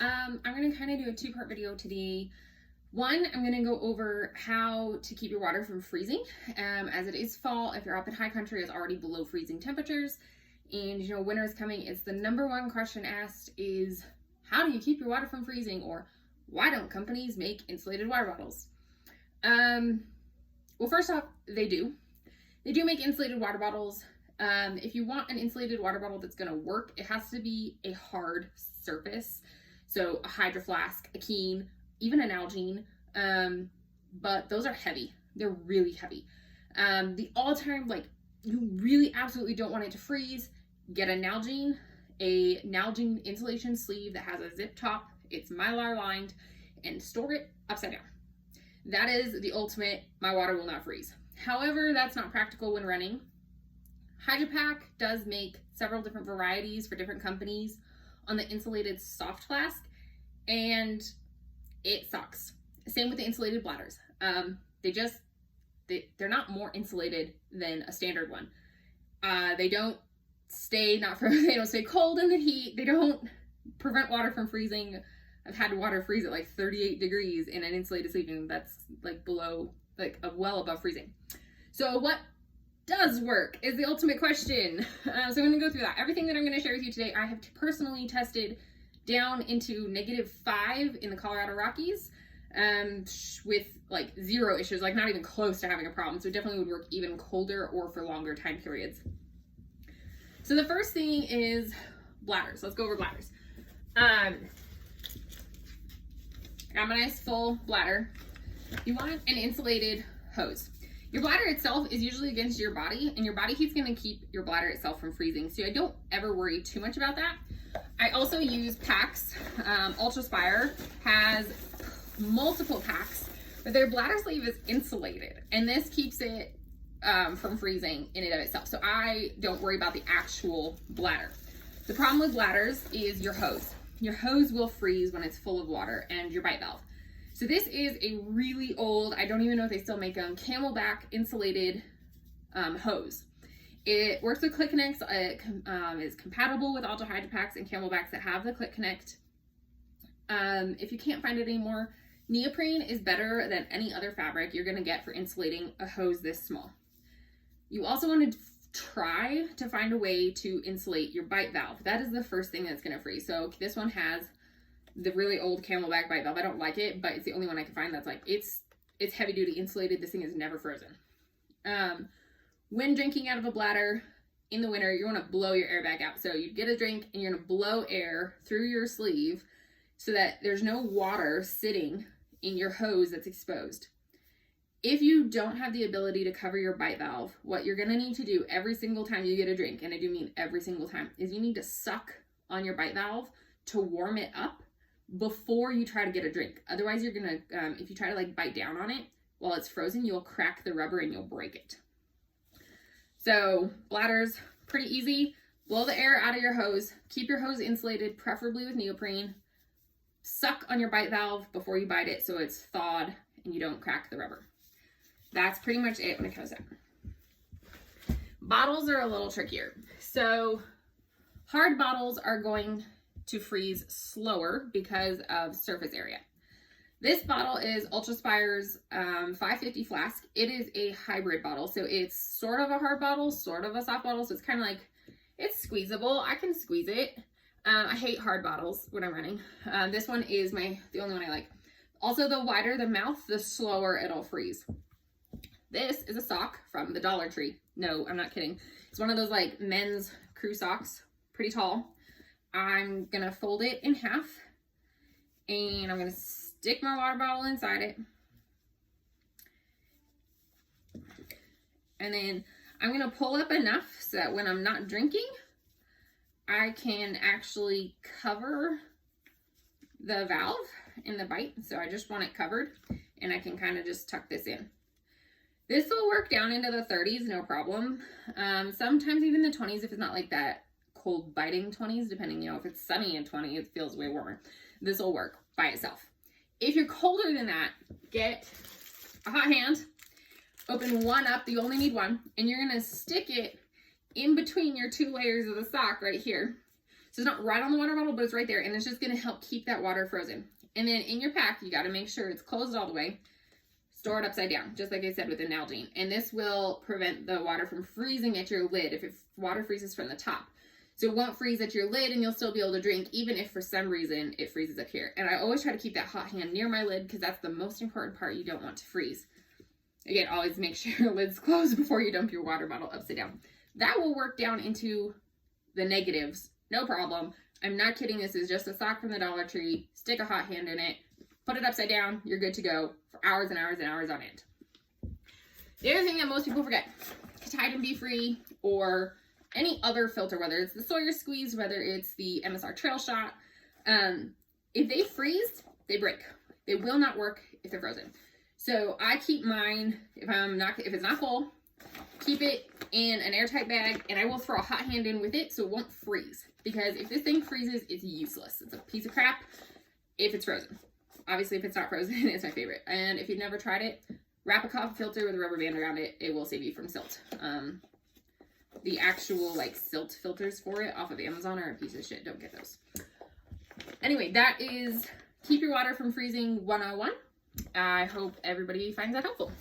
I'm going to kind of do a two-part video today. One, I'm going to go over how to keep your water from freezing. As it is fall, if you're up in high country, it's already below freezing temperatures. And you know, winter is coming. It's the number one question asked is, how do you keep your water from freezing? Or why don't companies make insulated water bottles? Well, first off, they do. They do make insulated water bottles. If you want an insulated water bottle that's going to work, it has to be a hard surface. So a Hydro Flask, a Keen, even an Nalgene, but those are heavy. They're really heavy. The all-time, like, you really absolutely don't want it to freeze, get a Nalgene insulation sleeve that has a zip top. It's Mylar lined, and store it upside down. That is the ultimate, my water will not freeze. However, that's not practical when running. Hydropack does make several different varieties for different companies on the insulated soft flask, and it sucks. Same with the insulated bladders. They're not more insulated than a standard one. They don't stay cold in the heat. They don't prevent water from freezing. I've had water freeze at like 38 degrees in an insulated sleeve, and that's like well above freezing. So what does work is the ultimate question. So I'm going to go through that. Everything that I'm going to share with you today, I have personally tested down into -5 in the Colorado Rockies, with like 0 issues, like not even close to having a problem. So it definitely would work even colder or for longer time periods. So the first thing is bladders. Let's go over bladders. I got my nice full bladder. You want an insulated hose. Your bladder itself is usually against your body, and your body heat's going to keep your bladder itself from freezing. So I don't ever worry too much about that. I also use packs. Ultraspire has multiple packs, but their bladder sleeve is insulated, and this keeps it from freezing in and of itself. So I don't worry about the actual bladder. The problem with bladders is your hose. Your hose will freeze when it's full of water, and your bite valve. So this is a really old, I don't even know if they still make them, Camelback insulated hose. It works with Click Connects. It is compatible with Alta Hydropacks and Camelbacks that have the Click Connect. If you can't find it anymore, neoprene is better than any other fabric you're going to get for insulating a hose this small. You also want to try to find a way to insulate your bite valve. That is the first thing that's going to freeze. So this one has the really old Camelback bite valve. I don't like it, but it's the only one I can find that's like, it's heavy duty insulated. This thing is never frozen. When drinking out of a bladder in the winter, you want to blow your air back out. So you get a drink and you're going to blow air through your sleeve so that there's no water sitting in your hose that's exposed. If you don't have the ability to cover your bite valve, what you're going to need to do every single time you get a drink, and I do mean every single time, is you need to suck on your bite valve to warm it up before you try to get a drink. Otherwise, you're going to, if you try to like bite down on it while it's frozen, you'll crack the rubber and you'll break it. So bladders, pretty easy. Blow the air out of your hose. Keep your hose insulated, preferably with neoprene. Suck on your bite valve before you bite it so it's thawed and you don't crack the rubber. That's pretty much it when it comes down. Bottles are a little trickier. So hard bottles are going to freeze slower because of surface area. This bottle is Ultraspire's 550 flask. It is a hybrid bottle, so it's sort of a hard bottle, sort of a soft bottle, so it's kind of like, it's squeezable. I can squeeze it. I hate hard bottles when I'm running. This one is the only one I like. Also, the wider the mouth, the slower it'll freeze. This is a sock from the Dollar Tree. No, I'm not kidding. It's one of those like men's crew socks, pretty tall. I'm gonna fold it in half, and I'm gonna stick my water bottle inside it. And then I'm gonna pull up enough so that when I'm not drinking, I can actually cover the valve in the bite. So I just want it covered, and I can kind of just tuck this in. This will work down into the 30s, no problem. Sometimes even the 20s if it's not like that cold biting 20s, depending, you know, if it's sunny in 20, it feels way warmer. This will work by itself. If you're colder than that, get a hot hand, open one up, you only need one, and you're gonna stick it in between your 2 layers of the sock right here. So it's not right on the water bottle, but it's right there, and it's just gonna help keep that water frozen. And then in your pack, you gotta make sure it's closed all the way. Store it upside down, just like I said with the Nalgene. And this will prevent the water from freezing at your lid if water freezes from the top. So it won't freeze at your lid and you'll still be able to drink, even if for some reason it freezes up here. And I always try to keep that hot hand near my lid because that's the most important part you don't want to freeze. Again, always make sure your lid's closed before you dump your water bottle upside down. That will work down into the negatives, no problem. I'm not kidding, this is just a sock from the Dollar Tree. Stick a hot hand in it, put it upside down, you're good to go for hours and hours and hours on end. The other thing that most people forget, Tide and Be Free or any other filter, whether it's the Sawyer Squeeze, whether it's the MSR Trail Shot, if they freeze, they break. They will not work if they're frozen. So I keep mine, if it's not full, keep it in an airtight bag, and I will throw a hot hand in with it so it won't freeze. Because if this thing freezes, it's useless. It's a piece of crap if it's frozen. Obviously, if it's not frozen, it's my favorite. And if you've never tried it, wrap a coffee filter with a rubber band around it. It will save you from silt. The actual like silt filters for it off of Amazon are a piece of shit. Don't get those. Anyway, that is keep your water from freezing 101. I hope everybody finds that helpful.